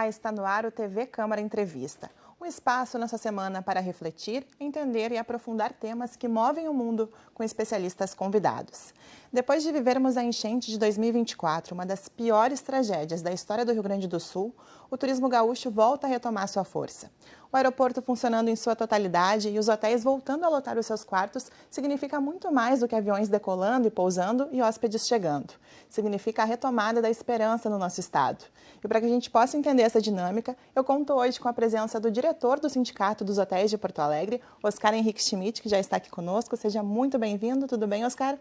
Olá, está no ar o TV Câmara Entrevista. Um espaço nessa semana para refletir, entender e aprofundar temas que movem o mundo com especialistas convidados. Depois de vivermos a enchente de 2024, uma das piores tragédias da história do Rio Grande do Sul, o turismo gaúcho volta a retomar sua força. O aeroporto funcionando em sua totalidade e os hotéis voltando a lotar os seus quartos significa muito mais do que aviões decolando e pousando e hóspedes chegando. Significa a retomada da esperança no nosso estado. E para que a gente possa entender essa dinâmica, eu conto hoje com a presença do diretor do Sindicato dos Hotéis de Porto Alegre, Oscar Henrique Schmidt, que já está aqui conosco. Seja muito bem-vindo. Tudo bem, Oscar?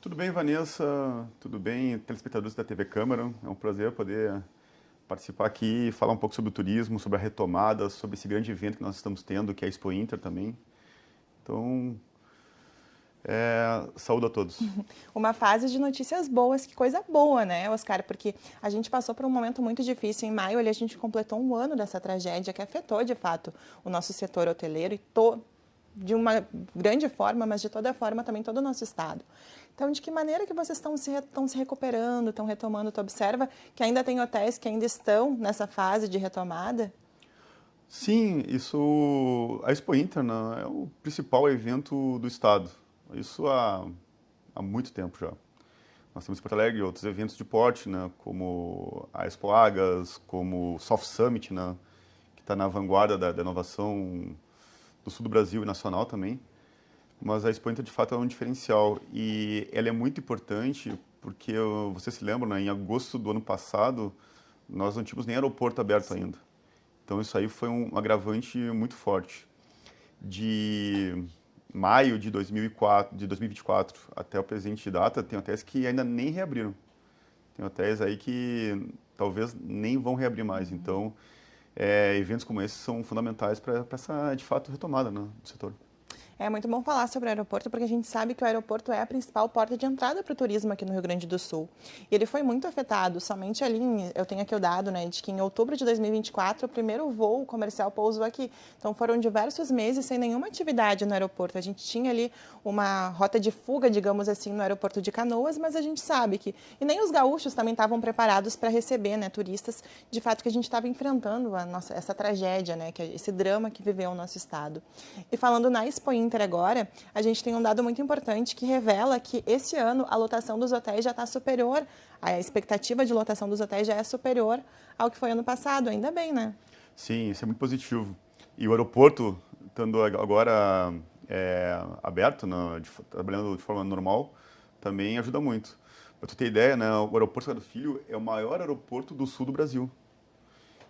Tudo bem, Vanessa? Tudo bem, telespectadores da TV Câmara? É um prazer poder participar aqui e falar um pouco sobre o turismo, sobre a retomada, sobre esse grande evento que nós estamos tendo, que é a Expo Inter também. Então, saúde a todos. Uma fase de notícias boas, que coisa boa, né, Oscar? Porque a gente passou por um momento muito difícil. Em maio, ali, a gente completou um ano dessa tragédia que afetou, de fato, o nosso setor hoteleiro de uma grande forma, mas de toda forma também todo o nosso estado. Então, de que maneira que vocês estão se recuperando, estão retomando? Tu observa que ainda tem hotéis que ainda estão nessa fase de retomada? Sim, a Expo Inter, né, é o principal evento do estado. Isso há muito tempo já. Nós temos em Porto Alegre outros eventos de porte, né, como a Expo Agas, como o Soft Summit, né, que está na vanguarda da inovação do sul do Brasil e nacional também. Mas a Expo Inter, de fato, é um diferencial. E ela é muito importante porque, você se lembra, né, em agosto do ano passado, nós não tínhamos nem aeroporto aberto ainda. Então, isso aí foi um agravante muito forte. De maio de 2024 até o presente data, tem hotéis que ainda nem reabriram. Tem hotéis aí que talvez nem vão reabrir mais. Então, eventos como esses são fundamentais para essa, de fato, retomada, né, do setor. É muito bom falar sobre o aeroporto, porque a gente sabe que o aeroporto é a principal porta de entrada para o turismo aqui no Rio Grande do Sul. E ele foi muito afetado, somente ali, eu tenho aqui o dado, né, de que em outubro de 2024, o primeiro voo comercial pousou aqui. Então foram diversos meses sem nenhuma atividade no aeroporto. A gente tinha ali uma rota de fuga, digamos assim, no aeroporto de Canoas, mas a gente sabe que... E nem os gaúchos também estavam preparados para receber, né, turistas, de fato, que a gente estava enfrentando essa tragédia, né, que é esse drama que viveu o nosso estado. E falando na Expo Inter agora, a gente tem um dado muito importante que revela que esse ano a lotação dos hotéis já está superior, a expectativa de lotação dos hotéis já é superior ao que foi ano passado, ainda bem, né? Sim, isso é muito positivo. E o aeroporto, estando agora aberto, né, trabalhando de forma normal, também ajuda muito. Para tu ter ideia, né, o aeroporto Salgado Filho é o maior aeroporto do sul do Brasil.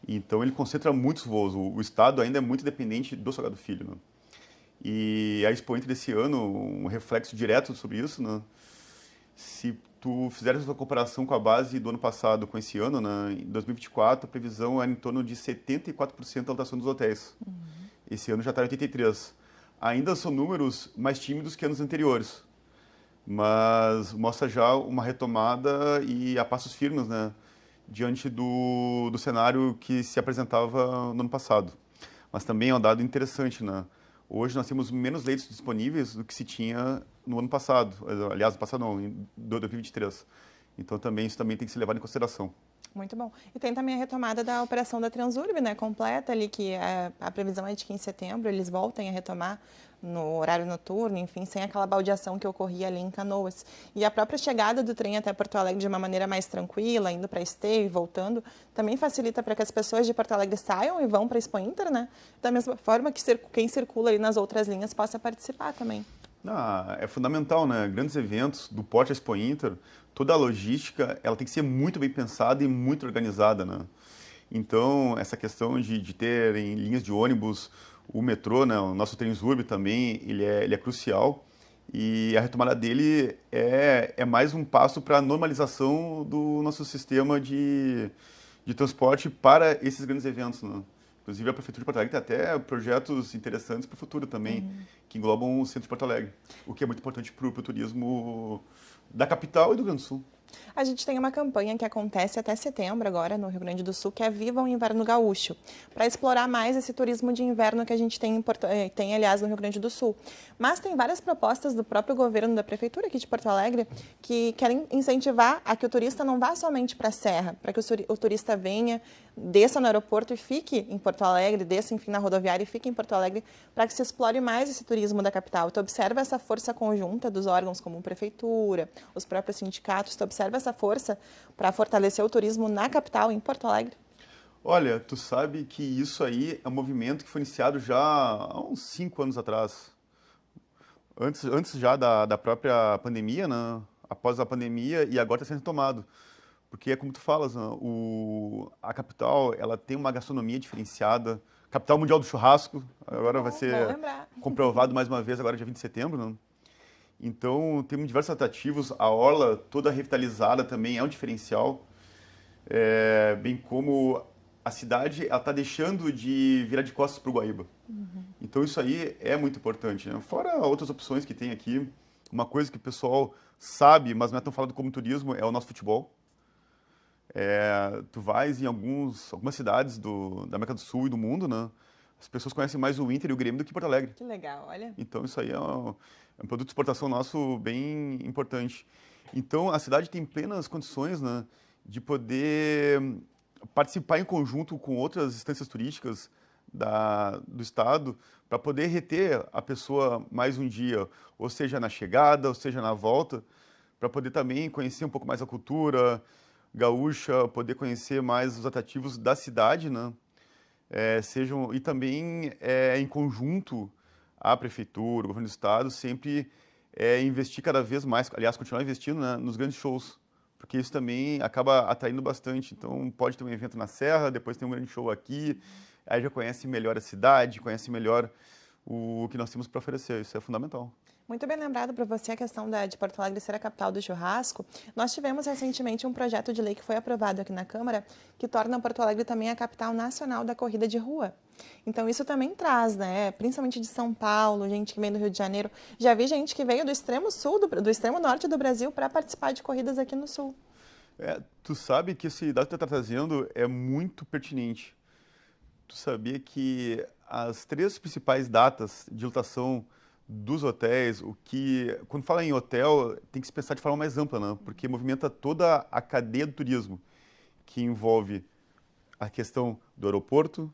Então ele concentra muitos voos. O estado ainda é muito dependente do Salgado Filho, né? E a Expo Inter desse ano, um reflexo direto sobre isso, né? Se tu fizeres uma comparação com a base do ano passado com esse ano, né, em 2024, a previsão era em torno de 74% da lotação dos hotéis. Esse ano já está em 83%. Ainda são números mais tímidos que anos anteriores, mas mostra já uma retomada e a passos firmes, né, diante do cenário que se apresentava no ano passado. Mas também é um dado interessante, né? Hoje nós temos menos leitos disponíveis do que se tinha no ano passado. Aliás, no passado não, em 2023. Então também isso também tem que ser levado em consideração. Muito bom. E tem também a retomada da operação da Transurb, né, completa ali, que a previsão é de que em setembro eles voltem a retomar no horário noturno, enfim, sem aquela baldeação que ocorria ali em Canoas. E a própria chegada do trem até Porto Alegre de uma maneira mais tranquila, indo para Esteio e voltando, também facilita para que as pessoas de Porto Alegre saiam e vão para a Expo Inter, né? Da mesma forma que quem circula ali nas outras linhas possa participar também. É fundamental, né? Grandes eventos do porte Expo Inter, toda a logística, ela tem que ser muito bem pensada e muito organizada, né? Então, essa questão de ter em linhas de ônibus, o metrô, né, o nosso Transurb também, ele é crucial. E a retomada dele é mais um passo para a normalização do nosso sistema de transporte para esses grandes eventos, né? Inclusive, a Prefeitura de Porto Alegre tem até projetos interessantes para o futuro também, que englobam o centro de Porto Alegre, o que é muito importante para o turismo da capital e do Rio Grande do Sul. A gente tem uma campanha que acontece até setembro agora no Rio Grande do Sul, que é Viva o Inverno Gaúcho, para explorar mais esse turismo de inverno que a gente tem, aliás, no Rio Grande do Sul. Mas tem várias propostas do próprio governo, da Prefeitura aqui de Porto Alegre, que querem incentivar a que o turista não vá somente para a Serra, para que o turista venha desça no aeroporto e fique em Porto Alegre, desça, enfim, na rodoviária e fique em Porto Alegre, para que se explore mais esse turismo da capital. Tu observa essa força conjunta dos órgãos como a prefeitura, os próprios sindicatos, tu observa essa força para fortalecer o turismo na capital, em Porto Alegre? Olha, tu sabe que isso aí é um movimento que foi iniciado já há uns 5 anos atrás. Antes já da própria pandemia, né? Após a pandemia e agora está sendo retomado. Porque é como tu falas, né? A capital, ela tem uma gastronomia diferenciada. Capital mundial do churrasco, agora vai Bom ser lembrar. comprovado mais uma vez, agora dia 20 de setembro, né? Então, temos diversos atrativos. A orla toda revitalizada também é um diferencial. Bem como a cidade ela está deixando de virar de costas para o Guaíba. Então isso aí é muito importante, né? Fora outras opções que tem aqui, uma coisa que o pessoal sabe, mas não é tão falado como turismo, é o nosso futebol. Tu vais em algumas cidades da América do Sul e do mundo, né? As pessoas conhecem mais o Inter e o Grêmio do que Porto Alegre. Que legal, olha. Então isso aí é um produto de exportação nosso bem importante. Então a cidade tem plenas condições, né, de poder participar em conjunto com outras instâncias turísticas do estado para poder reter a pessoa mais um dia, ou seja na chegada, ou seja na volta, para poder também conhecer um pouco mais a cultura gaúcha, poder conhecer mais os atrativos da cidade, né? E também em conjunto a prefeitura, o governo do estado sempre investir cada vez mais, aliás, continuar investindo, né, nos grandes shows, porque isso também acaba atraindo bastante. Então, pode ter um evento na Serra, depois tem um grande show aqui, aí já conhece melhor a cidade, conhece melhor o que nós temos para oferecer. Isso é fundamental. Muito bem lembrado para você a questão de Porto Alegre ser a capital do churrasco. Nós tivemos recentemente um projeto de lei que foi aprovado aqui na Câmara, que torna Porto Alegre também a capital nacional da corrida de rua. Então isso também traz, né, principalmente de São Paulo, gente que vem do Rio de Janeiro. Já vi gente que veio do extremo sul, do extremo norte do Brasil para participar de corridas aqui no sul. Tu sabe que esse dado que tu está trazendo é muito pertinente. Tu sabia que as 3 principais datas de lotação dos hotéis, quando fala em hotel, tem que se pensar de forma mais ampla, né? Porque movimenta toda a cadeia do turismo, que envolve a questão do aeroporto,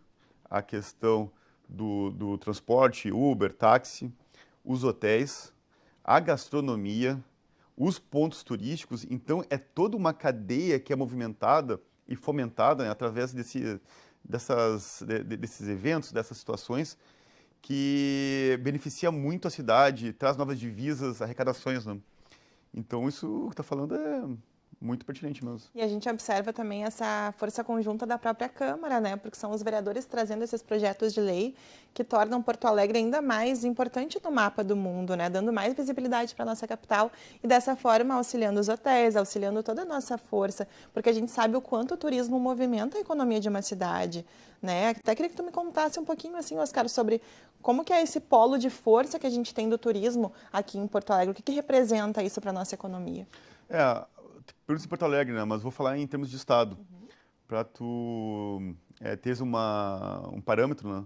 a questão do transporte, Uber, táxi, os hotéis, a gastronomia, os pontos turísticos. Então, é toda uma cadeia que é movimentada e fomentada, né, através desses eventos, dessas situações, que beneficia muito a cidade, traz novas divisas, arrecadações, né? Então, isso que está falando é muito pertinente mesmo. E a gente observa também essa força conjunta da própria Câmara, né? Porque são os vereadores trazendo esses projetos de lei que tornam Porto Alegre ainda mais importante no mapa do mundo, né? Dando mais visibilidade para a nossa capital e dessa forma auxiliando os hotéis, auxiliando toda a nossa força, porque a gente sabe o quanto o turismo movimenta a economia de uma cidade, né? Até queria que tu me contasse um pouquinho assim, Oscar, sobre como que é esse polo de força que a gente tem do turismo aqui em Porto Alegre, o que representa isso para a nossa economia? Pergunta em Porto Alegre, né? Mas vou falar em termos de estado, para tu teres um parâmetro, né?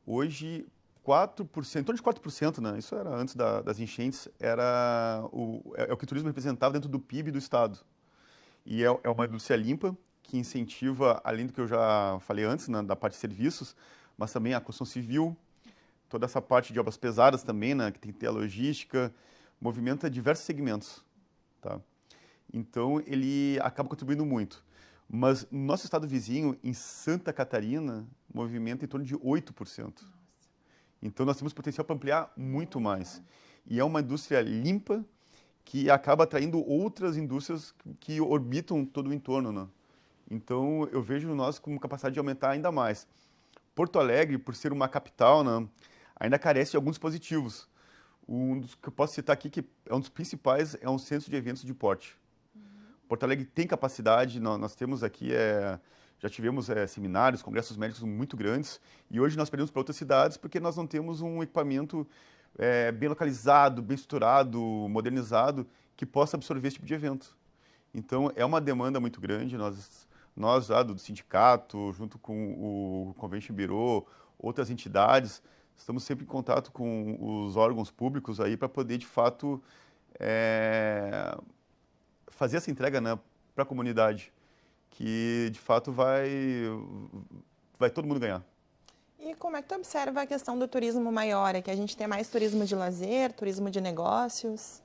Hoje, 4%, em torno de 4%, né? Isso era antes das enchentes, é o que o turismo representava dentro do PIB do estado. E é uma indústria limpa, que incentiva, além do que eu já falei antes, né, da parte de serviços, mas também a construção civil, toda essa parte de obras pesadas também, né, que tem que ter a logística, movimenta diversos segmentos, tá? Então, ele acaba contribuindo muito. Mas no nosso estado vizinho, em Santa Catarina, movimenta em torno de 8%. Então, nós temos potencial para ampliar muito mais. E é uma indústria limpa que acaba atraindo outras indústrias que orbitam todo o entorno, né? Então, eu vejo nós com capacidade de aumentar ainda mais. Porto Alegre, por ser uma capital, né, ainda carece de alguns dispositivos. Um dos que eu posso citar aqui, que é um dos principais, é um centro de eventos de porte. Porto Alegre tem capacidade, nós temos aqui, já tivemos seminários, congressos médicos muito grandes, e hoje nós perdemos para outras cidades porque nós não temos um equipamento bem localizado, bem estruturado, modernizado, que possa absorver esse tipo de evento. Então, é uma demanda muito grande, nós lá do sindicato, junto com o Convention Bureau, outras entidades, estamos sempre em contato com os órgãos públicos aí para poder, de fato, fazer essa entrega, né, para a comunidade. que de fato vai todo mundo ganhar. E como é que tu observa a questão do turismo maior? É que a gente tem mais turismo de lazer, turismo de negócios?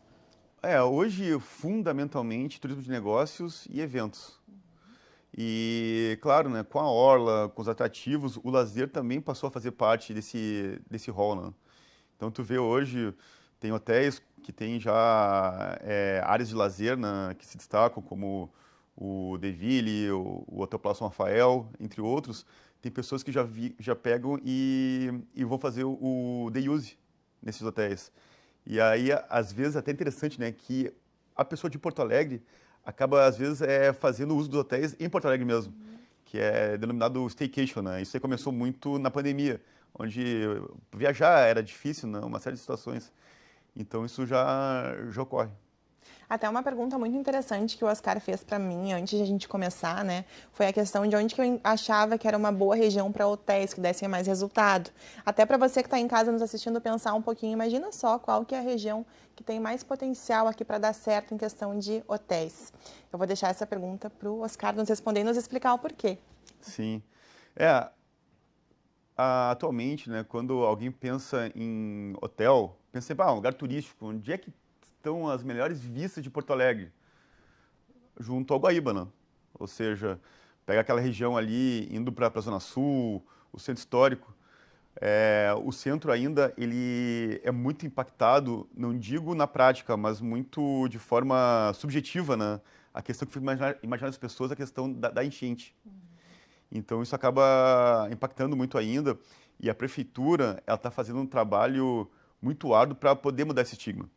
Hoje, fundamentalmente, turismo de negócios e eventos. E, claro, né, com a orla, com os atrativos, o lazer também passou a fazer parte desse rol, né? Então, tu vê hoje, tem hotéis que têm já áreas de lazer, né, que se destacam, como o Deville, o Hotel Palácio São Rafael, entre outros. Tem pessoas que já pegam e vão fazer o day use nesses hotéis. E aí, às vezes, até interessante, né, que a pessoa de Porto Alegre acaba, às vezes, fazendo uso dos hotéis em Porto Alegre mesmo, que é denominado staycation, né? Isso aí começou muito na pandemia, onde viajar era difícil, né? Uma série de situações. Então, isso já ocorre. Até uma pergunta muito interessante que o Oscar fez para mim antes de a gente começar, né? Foi a questão de onde que eu achava que era uma boa região para hotéis que dessem mais resultado. Até para você que está em casa nos assistindo pensar um pouquinho, imagina só qual que é a região que tem mais potencial aqui para dar certo em questão de hotéis. Eu vou deixar essa pergunta para o Oscar nos responder e nos explicar o porquê. Sim. Atualmente, né, quando alguém pensa em hotel, pensa em um lugar turístico, onde é que estão as melhores vistas de Porto Alegre? Junto ao Guaíba, né? Ou seja, pega aquela região ali, indo para a Zona Sul, o centro histórico. O centro ainda, ele é muito impactado, não digo na prática, mas muito de forma subjetiva, né? A questão que fica imaginar as pessoas, a questão da enchente. Então isso acaba impactando muito ainda, e a prefeitura, ela está fazendo um trabalho muito árduo para poder mudar esse estigma.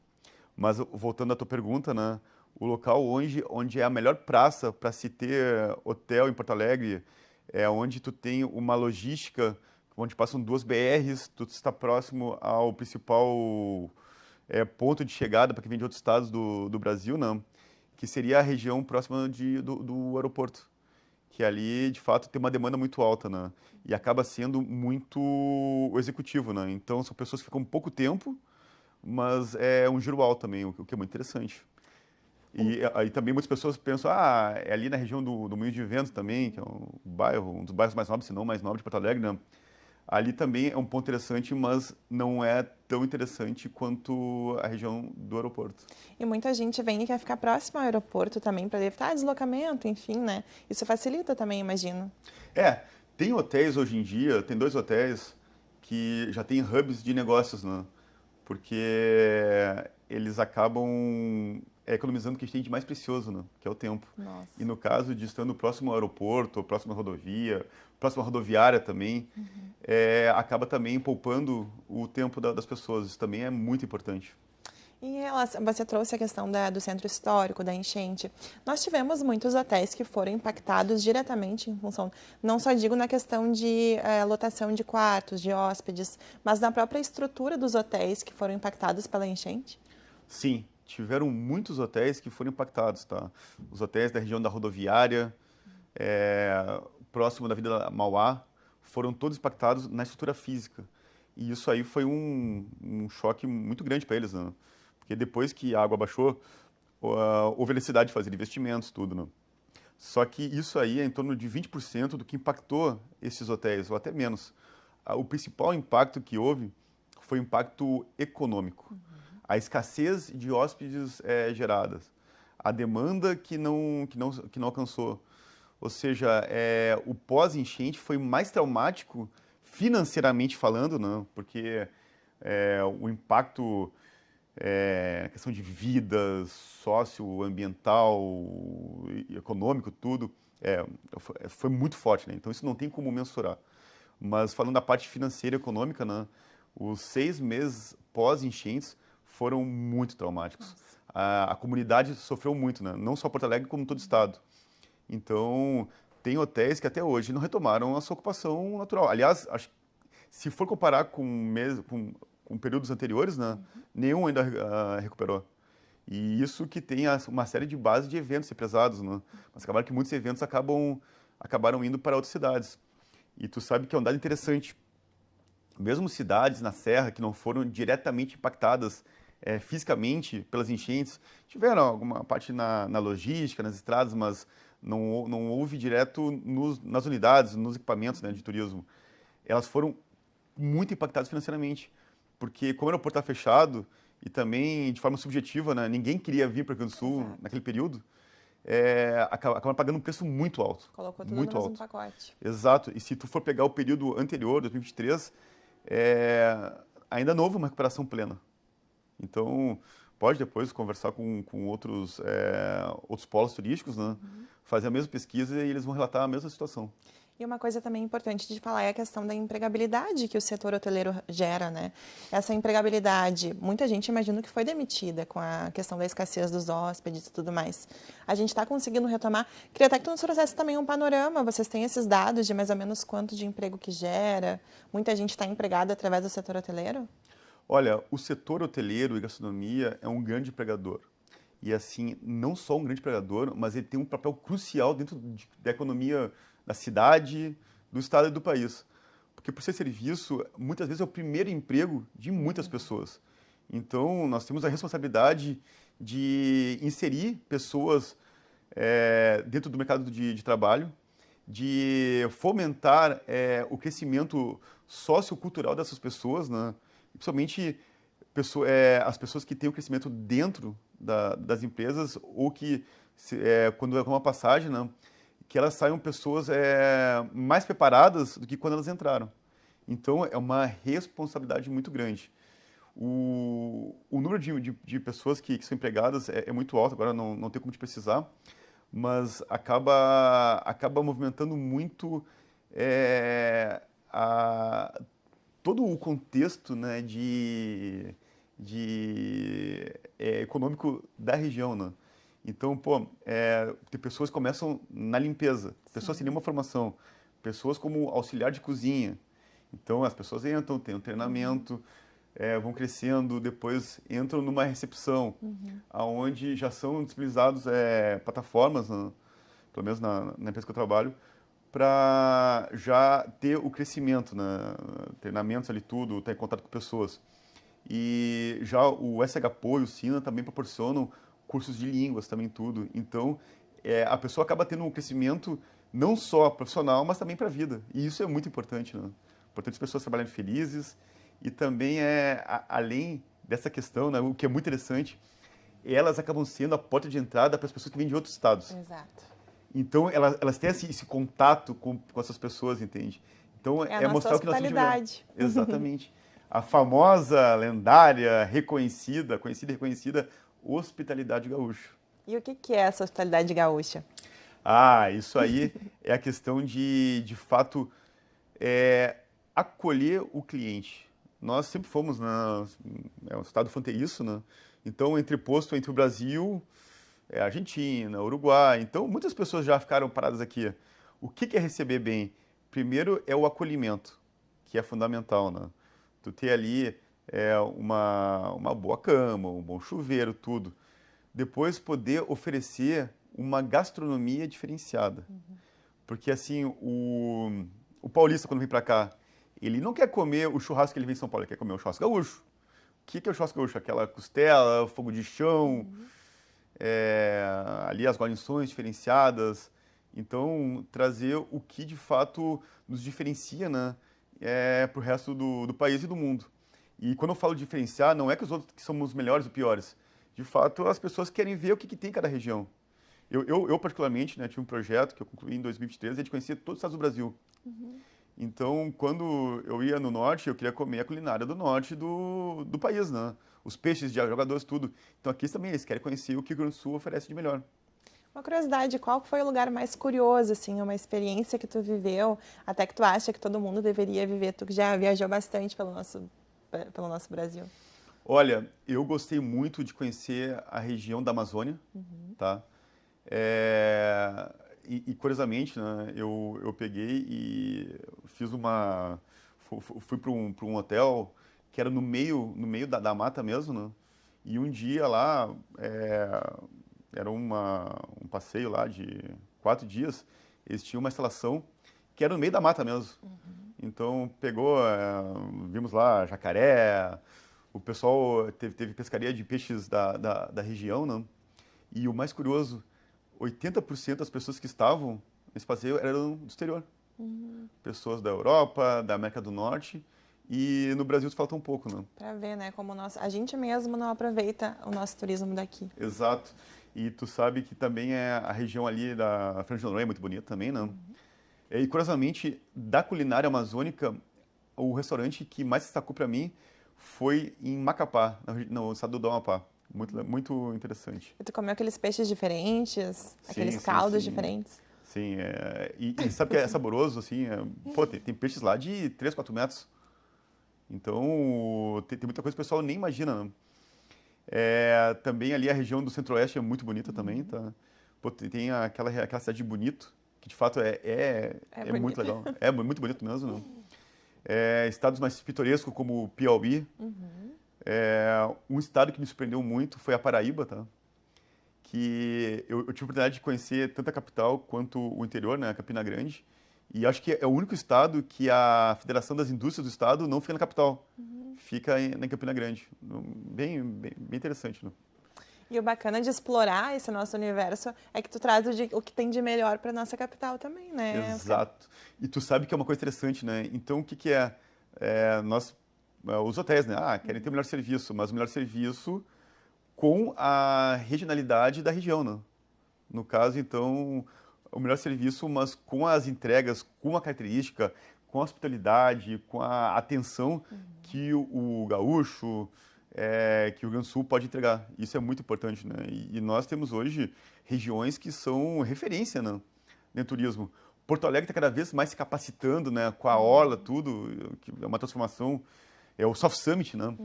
Mas voltando à tua pergunta, né? O local onde é a melhor praça para se ter hotel em Porto Alegre é onde tu tem uma logística, onde passam duas BRs, tu está próximo ao principal ponto de chegada para quem vem de outros estados do Brasil, né? Que seria a região próxima do aeroporto, que ali, de fato, tem uma demanda muito alta, né? E acaba sendo muito o executivo, né? Então, são pessoas que ficam pouco tempo, mas é um giro alto também, o que é muito interessante. E aí também muitas pessoas pensam, é ali na região do Moinho de Vento também, que é um dos bairros mais nobres, se não o mais nobre de Porto Alegre, né? Ali também é um ponto interessante, mas não é tão interessante quanto a região do aeroporto. E muita gente vem e quer ficar próximo ao aeroporto também para evitar deslocamento, enfim, né? Isso facilita também, imagino. Tem hotéis hoje em dia, tem 2 hotéis que já têm hubs de negócios, né? Porque eles acabam economizando o que a gente tem de mais precioso, né? Que é o tempo. Nossa. E no caso de estando próximo ao aeroporto, próximo à rodovia, próximo à rodoviária também, acaba também poupando o tempo das pessoas. Isso também é muito importante. Em relação, você trouxe a questão do centro histórico, da enchente. Nós tivemos muitos hotéis que foram impactados diretamente em função, não só digo na questão de lotação de quartos, de hóspedes, mas na própria estrutura dos hotéis que foram impactados pela enchente? Sim, tiveram muitos hotéis que foram impactados, tá? Os hotéis da região da rodoviária, próximo da Vila Mauá, foram todos impactados na estrutura física. E isso aí foi um choque muito grande para eles, né? Porque depois que a água baixou, houve a necessidade de fazer investimentos, tudo, né? Só que isso aí é em torno de 20% do que impactou esses hotéis, ou até menos. O principal impacto que houve foi o impacto econômico. A escassez de hóspedes geradas, a demanda que não alcançou. Ou seja, o pós-enchente foi mais traumático financeiramente falando, né? Porque o impacto, a questão de vidas, socioambiental, econômico, tudo, foi muito forte, né? Então isso não tem como mensurar. Mas falando da parte financeira e econômica, né? Os 6 meses pós-enchentes foram muito traumáticos. A comunidade sofreu muito, né? Não só Porto Alegre, como todo o estado. Então, tem hotéis que até hoje não retomaram a sua ocupação natural. Aliás, se for comparar com períodos anteriores, né, nenhum ainda recuperou. E isso que tem uma série de bases de eventos represados, né? Mas acabaram que muitos eventos acabaram indo para outras cidades. E tu sabe que é um dado interessante. Mesmo cidades na Serra que não foram diretamente impactadas fisicamente pelas enchentes, tiveram alguma parte na logística, nas estradas, mas não houve direto nas unidades, nos equipamentos, né, de turismo. Elas foram muito impactadas financeiramente, porque como o aeroporto está fechado e também de forma subjetiva, né, ninguém queria vir para o Rio Grande do Sul Exato. naquele período, acaba pagando um preço muito alto. Colocou tudo no Muito mesmo alto. pacote. Exato. E se tu for pegar o período anterior, 2023, ainda não houve uma recuperação plena. Então, pode depois conversar com outros polos turísticos, né? Fazer a mesma pesquisa e eles vão relatar a mesma situação. E uma coisa também importante de falar é a questão da empregabilidade que o setor hoteleiro gera, né? Essa empregabilidade, muita gente imagina que foi demitida com a questão da escassez dos hóspedes e tudo mais. A gente está conseguindo retomar. Queria até que tu nos trouxesse também um panorama. Vocês têm esses dados de mais ou menos quanto de emprego que gera? Muita gente está empregada através do setor hoteleiro? Olha, o setor hoteleiro e gastronomia é um grande empregador. E assim, não só um grande empregador, mas ele tem um papel crucial dentro da economia da cidade, do estado e do país. Porque por ser serviço, muitas vezes é o primeiro emprego de muitas pessoas. Então, nós temos a responsabilidade de inserir pessoas dentro do mercado de trabalho, de fomentar o crescimento sociocultural dessas pessoas, né? Principalmente as pessoas que têm o crescimento dentro das empresas ou que, quando é uma passagem, né, que elas saiam pessoas mais preparadas do que quando elas entraram. Então, é uma responsabilidade muito grande. O número de pessoas que são empregadas é muito alto, agora não tem como te precisar, mas acaba movimentando muito todo o contexto, né, econômico da região, né? Então, pô, tem pessoas que começam na limpeza, pessoas sem nenhuma formação, pessoas como auxiliar de cozinha. Então, as pessoas entram, têm um treinamento, vão crescendo, depois entram numa recepção, aonde já são disponibilizados plataformas, né, pelo menos na empresa que eu trabalho, para já ter o crescimento, né, treinamentos ali, tudo, estar em contato com pessoas. E já o SHPO e o Sina também proporcionam cursos de línguas, também tudo. Então, a pessoa acaba tendo um crescimento não só profissional, mas também para a vida. E isso é muito importante, né? Importante as pessoas trabalharem felizes. E também, além dessa questão, né, o que é muito interessante, elas acabam sendo a porta de entrada para as pessoas que vêm de outros estados. Exato. Então, elas têm esse contato com essas pessoas, entende? Então, É a nossa mostrar o que nós temos de melhor. hospitalidade. Exatamente. A famosa, lendária, conhecida e reconhecida hospitalidade gaúcha. E o que é essa hospitalidade gaúcha? Ah, isso aí é a questão de fato, acolher o cliente. Nós sempre fomos um estado fronteiriço, né? Então, entreposto entre o Brasil, Argentina, Uruguai. Então, muitas pessoas já ficaram paradas aqui. O que é receber bem? Primeiro é o acolhimento, que é fundamental, né? Tu ter ali uma boa cama, um bom chuveiro, tudo. Depois poder oferecer uma gastronomia diferenciada. Porque assim, o paulista quando vem para cá, ele não quer comer o churrasco que ele vem em São Paulo, ele quer comer o churrasco gaúcho. O que é o churrasco gaúcho? Aquela costela, fogo de chão, ali as guarnições diferenciadas. Então, trazer o que de fato nos diferencia, né, para o resto do país e do mundo. E quando eu falo diferenciar, não é que os outros que somos melhores ou piores. De fato, as pessoas querem ver o que tem em cada região. Eu particularmente, né, tive um projeto que eu concluí em 2023, de conhecer todos os estados do Brasil. Então, quando eu ia no norte, eu queria comer a culinária do norte do país, né? Os peixes de jogadores, tudo. Então, aqui também eles querem conhecer o que o Rio Grande do Sul oferece de melhor. Uma curiosidade, qual foi o lugar mais curioso, assim, uma experiência que tu viveu, até que tu acha que todo mundo deveria viver? Tu que já viajou bastante pelo nosso Brasil. Olha, eu gostei muito de conhecer a região da Amazônia, tá? Curiosamente, né, eu peguei e fiz fui para um hotel que era no meio da mata mesmo, né? E um dia lá, era um passeio lá de 4 dias, eles tinham uma instalação que era no meio da mata mesmo. Então, vimos lá jacaré, o pessoal teve pescaria de peixes da região, né? E o mais curioso, 80% das pessoas que estavam nesse passeio eram do exterior. Pessoas da Europa, da América do Norte, e no Brasil falta um pouco, né? Para ver, né, como a gente mesmo não aproveita o nosso turismo daqui. Exato. E tu sabe que também a região ali da Fernando de Noronha é muito bonita também, né? E curiosamente, da culinária amazônica, o restaurante que mais se destacou para mim foi em Macapá, no estado do Amapá. Muito interessante. E tu comeu aqueles peixes diferentes, aqueles Sim, caldos sim. diferentes? Sim, e sabe que é saboroso, assim, pô, tem peixes lá de 3, 4 metros. Então, tem muita coisa que o pessoal nem imagina, né? Também ali a região do Centro-Oeste é muito bonita também, tá? Pô, tem aquela cidade de Bonito, que de fato é muito legal. É muito bonito mesmo, né? Estados mais pitorescos como o Piauí. Um estado que me surpreendeu muito foi a Paraíba, tá? Que eu tive a oportunidade de conhecer tanto a capital quanto o interior, né, Campina Grande. E acho que é o único estado que a Federação das Indústrias do Estado não fica na capital. Fica em Campina Grande. Bem interessante, né? E o bacana de explorar esse nosso universo é que tu traz o que tem de melhor para nossa capital também, né? Exato. E tu sabe que é uma coisa interessante, né? Então, o que é? Os hotéis, né? Querem ter o melhor serviço, mas o melhor serviço com a regionalidade da região, né? No caso, então, o melhor serviço, mas com as entregas, com a característica, com a hospitalidade, com a atenção que o gaúcho, que o Rio Grande do Sul pode entregar. Isso é muito importante, né? E nós temos hoje regiões que são referência, né, no turismo. Porto Alegre está cada vez mais se capacitando, né, com a orla, tudo, que é uma transformação. O Soft Summit, né?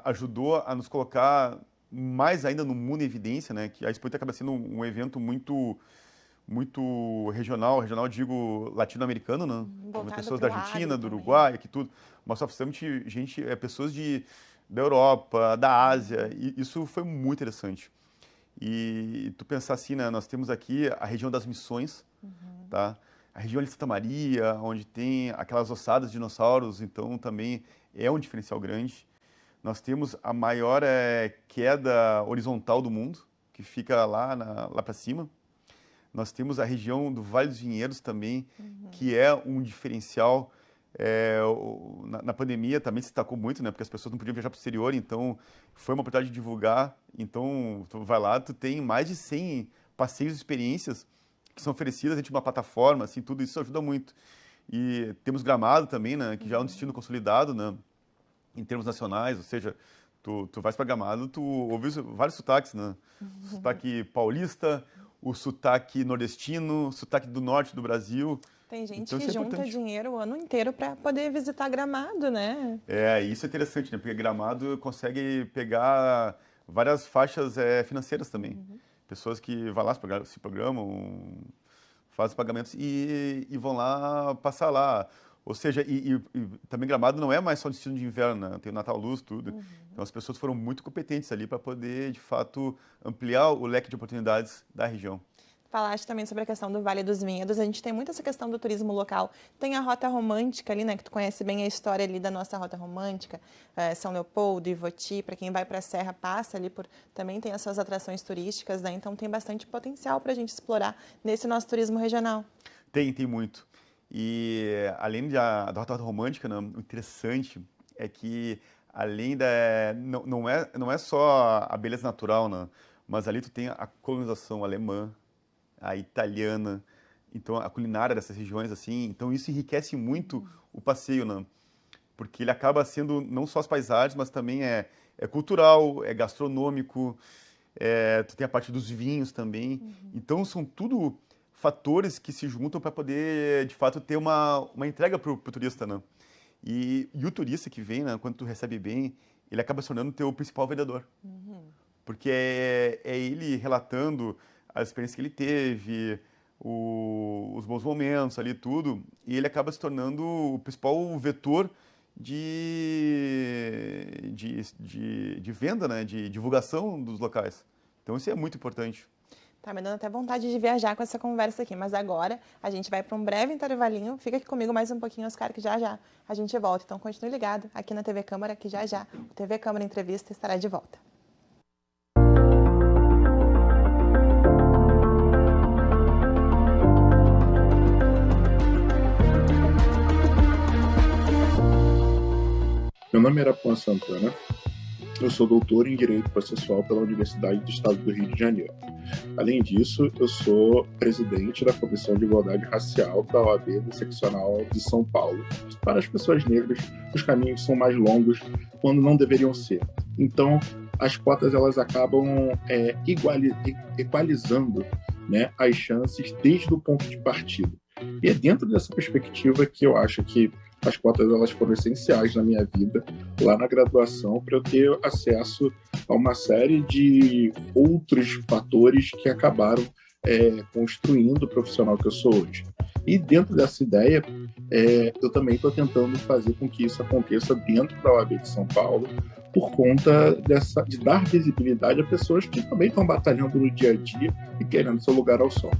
Ajudou a nos colocar mais ainda no mundo em evidência, né? Que a Expo acaba sendo um evento muito regional, digo, latino-americano, né? Pessoas da Argentina, do Uruguai, aqui tudo. Mas Soft Summit, gente, pessoas da Europa, da Ásia, e isso foi muito interessante. E tu pensar assim, né? Nós temos aqui a região das missões, tá? A região de Santa Maria, onde tem aquelas ossadas de dinossauros, então também é um diferencial grande. Nós temos a maior queda horizontal do mundo, que fica lá para cima. Nós temos a região do Vale dos Vinhedos também, que é um diferencial. Na pandemia também se destacou muito, né? Porque as pessoas não podiam viajar para o exterior, então foi uma oportunidade de divulgar. Então, tu vai lá, tu tem mais de 100 passeios e experiências que são oferecidas dentro de uma plataforma, assim, tudo isso ajuda muito. E temos Gramado também, né, que já é um destino consolidado, né, em termos nacionais, ou seja, tu vais para Gramado, tu ouve vários sotaques, né, o sotaque paulista, o sotaque nordestino, o sotaque do norte do Brasil. Tem gente que junta dinheiro o ano inteiro para poder visitar Gramado, né? Isso é interessante, né, porque Gramado consegue pegar várias faixas financeiras também. Pessoas que vão lá, se programam, fazem pagamentos e vão lá passar lá. Ou seja, e também Gramado não é mais só destino de inverno, né? Tem o Natal Luz, tudo. Então as pessoas foram muito competentes ali para poder, de fato, ampliar o leque de oportunidades da região. Falaste também sobre a questão do Vale dos Vinhedos. A gente tem muito essa questão do turismo local. Tem a Rota Romântica ali, né? Que tu conhece bem a história ali da nossa Rota Romântica. São Leopoldo, Ivoti. Para quem vai para a Serra, passa ali por... Também tem as suas atrações turísticas, né? Então tem bastante potencial para a gente explorar nesse nosso turismo regional. Tem muito. E além da Rota Romântica, né, o interessante é que além não é só a beleza natural, né? Mas ali tu tem a colonização alemã, a italiana, então a culinária dessas regiões, assim, então isso enriquece muito o passeio, né? Porque ele acaba sendo não só as paisagens, mas também é cultural, é gastronômico, tu tem a parte dos vinhos também, então são tudo fatores que se juntam para poder, de fato, ter uma entrega para o turista, né? E o turista que vem, né, quando tu recebe bem, ele acaba se tornando o teu principal vendedor, porque é ele relatando as experiências que ele teve, os bons momentos ali, tudo, e ele acaba se tornando o principal vetor de venda, né, de divulgação dos locais. Então isso é muito importante. Tá me dando até vontade de viajar com essa conversa aqui, mas agora a gente vai para um breve intervalinho. Fica aqui comigo mais um pouquinho, Oscar, que já a gente volta. Então continue ligado aqui na TV Câmara, que já o TV Câmara Entrevista estará de volta. nome é Arapuã Santana, eu sou doutor em Direito Processual pela Universidade do Estado do Rio de Janeiro. Além disso, eu sou presidente da Comissão de Igualdade Racial da OAB do Seccional de São Paulo. Para as pessoas negras, os caminhos são mais longos quando não deveriam ser. Então, as cotas elas acabam equalizando, né, as chances desde o ponto de partida. E é dentro dessa perspectiva que eu acho que as cotas elas foram essenciais na minha vida, lá na graduação, para eu ter acesso a uma série de outros fatores que acabaram construindo o profissional que eu sou hoje. E dentro dessa ideia, eu também estou tentando fazer com que isso aconteça dentro da OAB de São Paulo, por conta de dar visibilidade a pessoas que também estão batalhando no dia a dia e querendo seu lugar ao sol.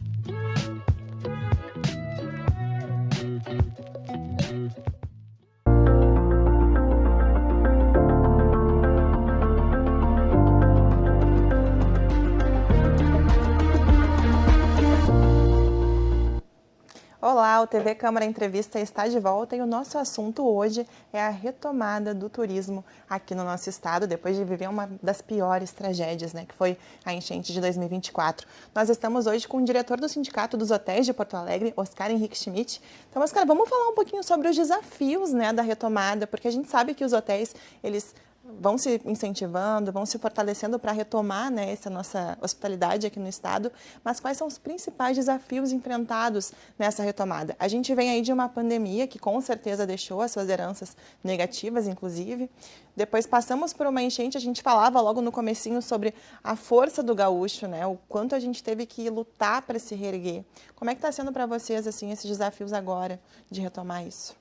Olá, o TV Câmara Entrevista está de volta e o nosso assunto hoje é a retomada do turismo aqui no nosso estado, depois de viver uma das piores tragédias, né, que foi a enchente de 2024. Nós estamos hoje com o diretor do Sindicato dos Hotéis de Porto Alegre, Oscar Henrique Schmidt. Então, Oscar, vamos falar um pouquinho sobre os desafios, né, da retomada, porque a gente sabe que os hotéis, eles vão se incentivando, vão se fortalecendo para retomar, né, essa nossa hospitalidade aqui no estado, mas quais são os principais desafios enfrentados nessa retomada? A gente vem aí de uma pandemia que com certeza deixou as suas heranças negativas, inclusive. Depois passamos por uma enchente, a gente falava logo no comecinho sobre a força do gaúcho, né, o quanto a gente teve que lutar para se reerguer. Como é que está sendo para vocês, assim, esses desafios agora de retomar isso?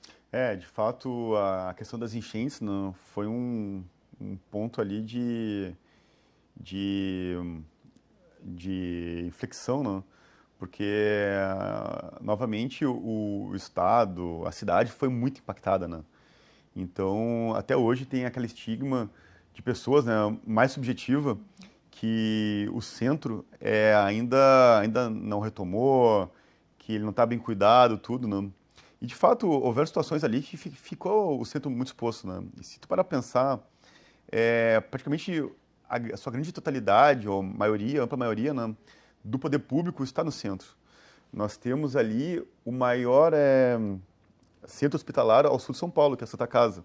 De fato, a questão das enchentes não foi um ponto ali de inflexão, não? Porque, novamente, o estado, a cidade foi muito impactada, né? Então, até hoje tem aquele estigma de pessoas, né, mais subjetiva, que o centro ainda não retomou, que ele não está bem cuidado, tudo, não? E, de fato, houveram situações ali que ficou o centro muito exposto, né? E se tu parar pra pensar, praticamente a sua grande totalidade, ou maioria, ampla maioria, né, do poder público está no centro. Nós temos ali o maior centro hospitalar ao sul de São Paulo, que é a Santa Casa.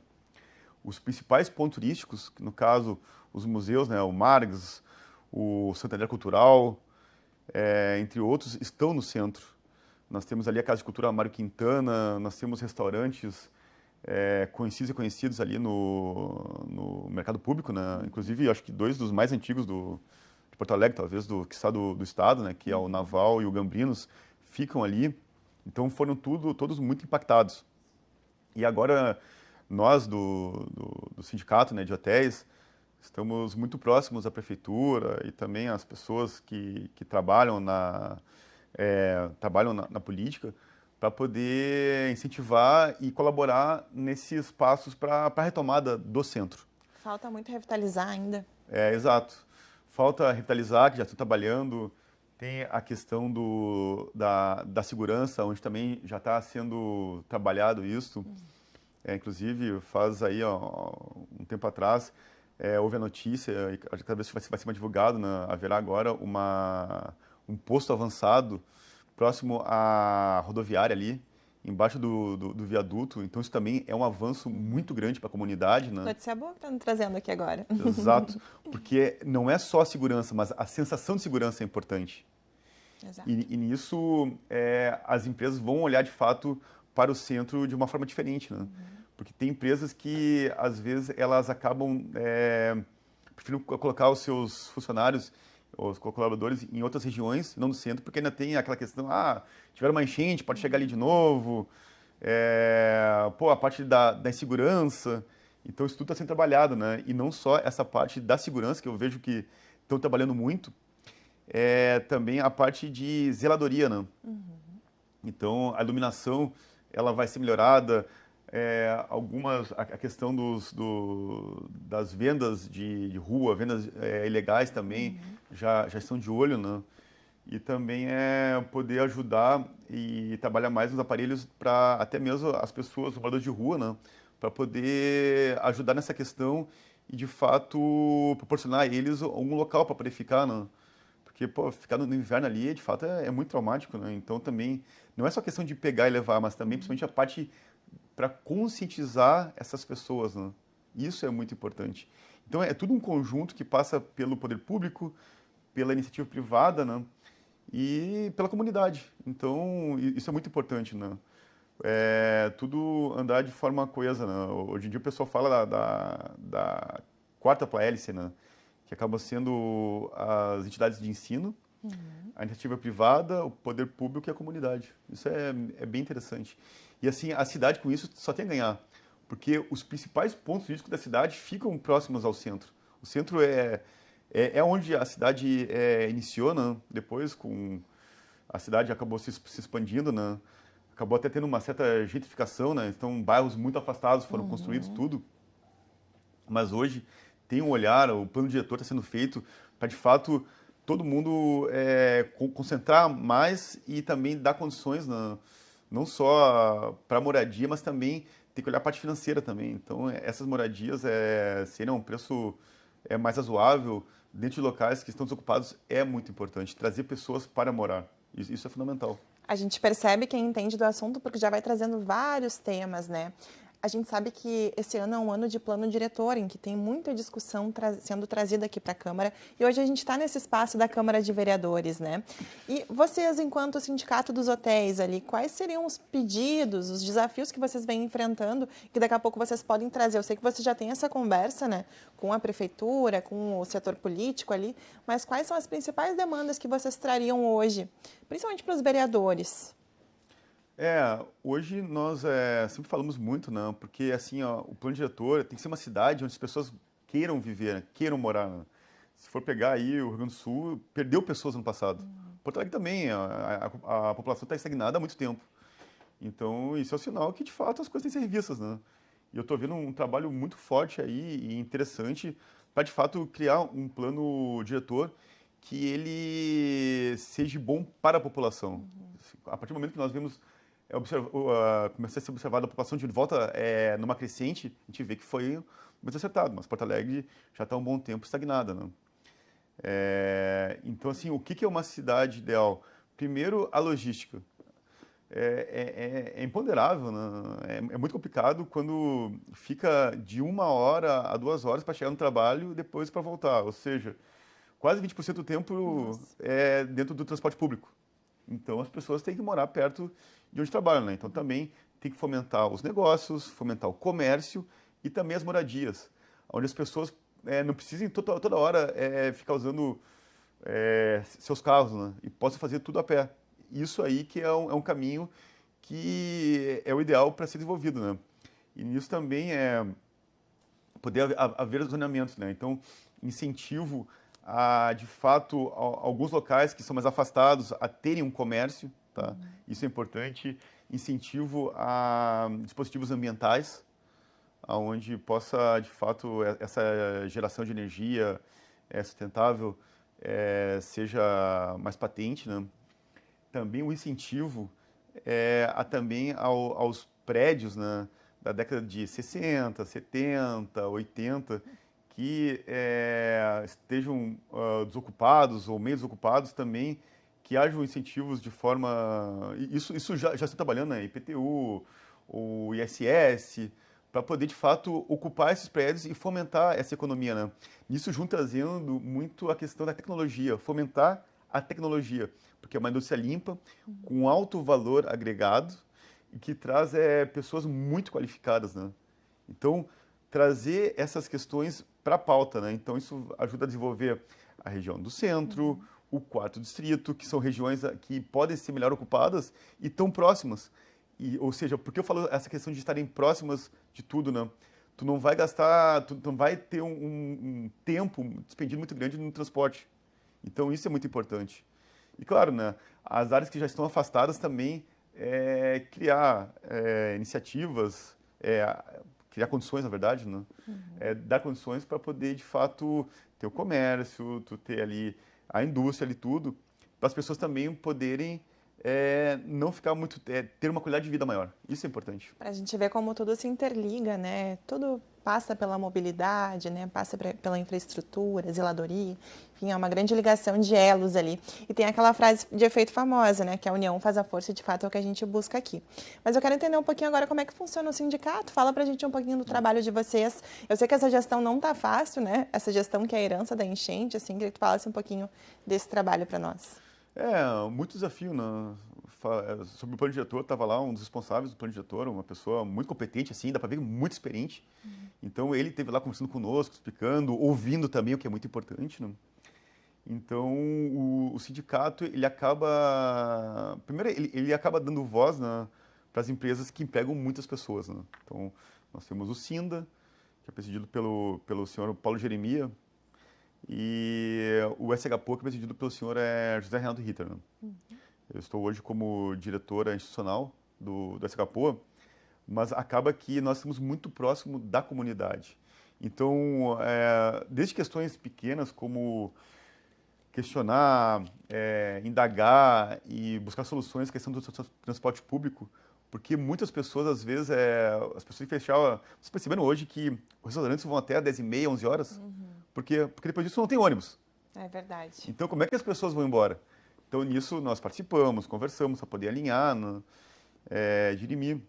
Os principais pontos turísticos, no caso, os museus, né, o Margs, o Santander Cultural, entre outros, estão no centro. Nós temos ali a Casa de Cultura Mário Quintana, nós temos restaurantes conhecidos e conhecidos ali no mercado público, né? Inclusive, acho que dois dos mais antigos de Porto Alegre, talvez, que está do estado, né? Que é o Naval e o Gambrinos, ficam ali. Então, foram todos muito impactados. E agora, nós do sindicato, né, de hotéis, estamos muito próximos à prefeitura e também às pessoas que trabalham na política, para poder incentivar e colaborar nesses passos para a retomada do centro. Falta muito revitalizar ainda. Exato. Falta revitalizar, que já estou trabalhando. Tem a questão da segurança, onde também já está sendo trabalhado isso. Inclusive, faz aí um tempo atrás, houve a notícia, e cada vez vai ser mais divulgado, né? Haverá agora um posto avançado próximo à rodoviária ali, embaixo do viaduto. Então, isso também é um avanço muito grande para a comunidade, né? Notícia boa que está nos trazendo aqui agora. Exato, porque não é só a segurança, mas a sensação de segurança é importante. Exato. E nisso, as empresas vão olhar, de fato, para o centro de uma forma diferente, né? Porque tem empresas que, às vezes, elas acabam preferindo colocar os seus funcionários, os colaboradores, em outras regiões, não no centro, porque ainda tem aquela questão, tiver uma enchente, pode chegar ali de novo, a parte da insegurança. Então, isso tudo está sendo trabalhado, né? E não só essa parte da segurança, que eu vejo que estão trabalhando muito, também a parte de zeladoria, né? Então, a iluminação, ela vai ser melhorada, a questão das vendas de rua, vendas ilegais também, já estão de olho, né? E também poder ajudar e trabalhar mais nos aparelhos para até mesmo as pessoas, os moradores de rua, né? para poder ajudar nessa questão e, de fato, proporcionar a eles um local para poder ficar, né? Porque, pô, ficar no inverno ali, de fato, é muito traumático, né? Então, também, não é só questão de pegar e levar, mas também, principalmente, a parte para conscientizar essas pessoas, né? Isso é muito importante. Então, é tudo um conjunto que passa pelo poder público, pela iniciativa privada, né? E pela comunidade. Então, isso é muito importante, né? Tudo andar de forma coesa, né? Hoje em dia o pessoal fala da quarta hélice, né? Que acabam sendo as entidades de ensino, a iniciativa privada, o poder público e a comunidade. Isso é bem interessante. E assim, a cidade com isso só tem a ganhar, porque os principais pontos turísticos da cidade ficam próximos ao centro. O centro é onde a cidade iniciou, né? Depois, com a cidade acabou se expandindo, né? Acabou até tendo uma certa gentrificação, né? Então, bairros muito afastados foram construídos, tudo. Mas hoje tem um olhar, o plano diretor está sendo feito para, de fato, todo mundo concentrar mais e também dar condições, né? Não só para moradia, mas também tem que olhar a parte financeira também. Então, essas moradias serem um preço mais razoável dentro de locais que estão desocupados é muito importante. Trazer pessoas para morar. Isso é fundamental. A gente percebe quem entende do assunto porque já vai trazendo vários temas, né? A gente sabe que esse ano é um ano de plano diretor, em que tem muita discussão sendo trazida aqui para a Câmara. E hoje a gente está nesse espaço da Câmara de Vereadores, né? E vocês, enquanto sindicato dos hotéis ali, quais seriam os pedidos, os desafios que vocês vêm enfrentando, que daqui a pouco vocês podem trazer? Eu sei que você já tem essa conversa, né, com a prefeitura, com o setor político ali, mas quais são as principais demandas que vocês trariam hoje, principalmente para os vereadores? Hoje nós sempre falamos muito, né? Porque assim, ó, o plano diretor tem que ser uma cidade onde as pessoas queiram viver, né? Queiram morar, né? Se for pegar aí o Rio Grande do Sul, perdeu pessoas no passado. Porto Alegre também, a população está estagnada há muito tempo. Então, isso é um sinal que, de fato, as coisas têm que ser revistas, né? E eu estou vendo um trabalho muito forte aí e interessante para, de fato, criar um plano diretor que ele seja bom para a população. A partir do momento que nós vemos começar a ser observada a população de volta numa crescente, a gente vê que foi muito acertado, mas Porto Alegre já está há um bom tempo estagnada, né? Então, assim, o que é uma cidade ideal? Primeiro, a logística. É imponderável, né? É muito complicado quando fica de 1 hora a 2 horas para chegar no trabalho e depois para voltar. Ou seja, quase 20% do tempo é dentro do transporte público. Então, as pessoas têm que morar perto de onde trabalham, né? Então, também tem que fomentar os negócios, fomentar o comércio e também as moradias, onde as pessoas não precisem toda hora ficar usando seus carros, né? E possam fazer tudo a pé. Isso aí que é um caminho que é o ideal para ser desenvolvido, né? E nisso também poder haver zonamentos, né? Então, incentivo a, de fato, alguns locais que são mais afastados a terem um comércio, tá? Isso é importante. Incentivo a dispositivos ambientais, onde possa, de fato, essa geração de energia sustentável seja mais patente, né? Também o incentivo também aos prédios, né, da década de 60, 70, 80, que estejam desocupados ou meio desocupados também, que hajam incentivos de forma... Isso já está trabalhando, né? IPTU, o ISS, para poder, de fato, ocupar esses prédios e fomentar essa economia, né? Nisso junto trazendo muito a questão da tecnologia, fomentar a tecnologia, porque é uma indústria limpa, com alto valor agregado, e que traz pessoas muito qualificadas, né? Então, trazer essas questões para a pauta, né? Então, isso ajuda a desenvolver a região do centro, o quarto distrito, que são regiões que podem ser melhor ocupadas e tão próximas. Ou seja, por que eu falo essa questão de estarem próximas de tudo, né? Tu não vai gastar, tu não vai ter um tempo despendido muito grande no transporte. Então, isso é muito importante. E, claro, né, as áreas que já estão afastadas também criar iniciativas, criar condições, na verdade, né? Dar condições para poder, de fato, ter o comércio, tu ter ali a indústria ali tudo, para as pessoas também poderem não ficar muito, ter uma qualidade de vida maior. Isso é importante. Para a gente ver como tudo se interliga, né? Tudo passa pela mobilidade, né? Passa pela infraestrutura, zeladoria, enfim, é uma grande ligação de elos ali. E tem aquela frase de efeito famosa, né? Que a união faz a força e de fato é o que a gente busca aqui. Mas eu quero entender um pouquinho agora como é que funciona o sindicato. Fala pra gente um pouquinho do trabalho de vocês. Eu sei que essa gestão não tá fácil, né? Essa gestão que é a herança da enchente, assim, queria que tu falasse um pouquinho desse trabalho para nós. Muito desafio, né? Sobre o plano diretor, estava lá um dos responsáveis do plano diretor, uma pessoa muito competente, assim, dá para ver, muito experiente. Então, ele esteve lá conversando conosco, explicando, ouvindo também, o que é muito importante, né? Então, o sindicato, ele acaba... Primeiro, ele acaba dando voz, né, para as empresas que empregam muitas pessoas, né? Então, nós temos o SINDA, que é presidido pelo senhor Paulo Jeremia, e o SHPO, que é presidido pelo senhor José Renato Ritter, né? Eu estou hoje como diretora institucional do SHPO, mas acaba que nós estamos muito próximo da comunidade. Então, desde questões pequenas como questionar, indagar e buscar soluções na questão do transporte público, porque muitas pessoas, às vezes, as pessoas que fechavam... Vocês perceberam hoje que os restaurantes vão até 10h30, 11 horas? Porque depois disso não tem ônibus. É verdade. Então, como é que as pessoas vão embora? Então, nisso, nós participamos, conversamos para poder alinhar, né, dirimir.